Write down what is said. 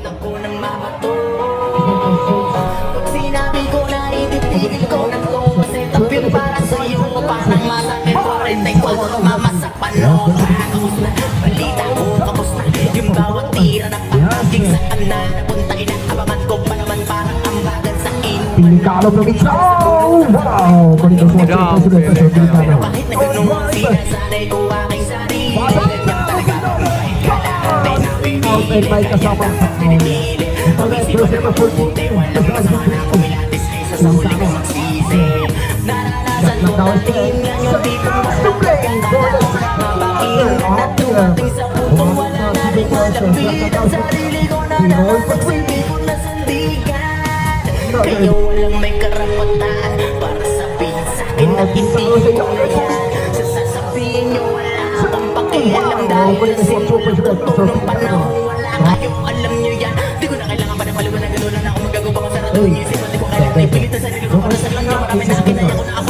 ako ng mama to. Pag sinabi ko na ibibigin ko ng to, kasi tapin para sa'yo, parang masakit ko rin ay wag mama sa panong. Balita ko kapos na yung bawat tira na pagkaging saan na napunta, inaabangan ko pa naman parang ambagan sa Delicado pemirsa. Wow, bonito suara sudah delicado. kahit na ganun ang sinasanay ko aking sarili. Ganyan talaga kahit kailangan Outside by kasama. Pag-isip ko na mabuti, walang kasama na kumilatis kaysa sa huli ko magsisi. Naranasan ko natin ngayon di ko maganda. Mabakil na dumating sa putong wala na rin malapit. Ang sarili ko na nakapagsilbi ko na sandigan. Kayo walang may karapatan para sabihin sa'kin na hindi ko na yan. Sasasabihin nyo wala akong pakialam dahil sinulat ko nung panahon. Wala kayong alam nyo yan. Di ko na kailangan pa ng paliwanag. Gano'n lang ako magagawa ko sa ratong isip. Di ko kailangan ipilitan sarili ko para sa lang nyo. Marami na akin na ako na ako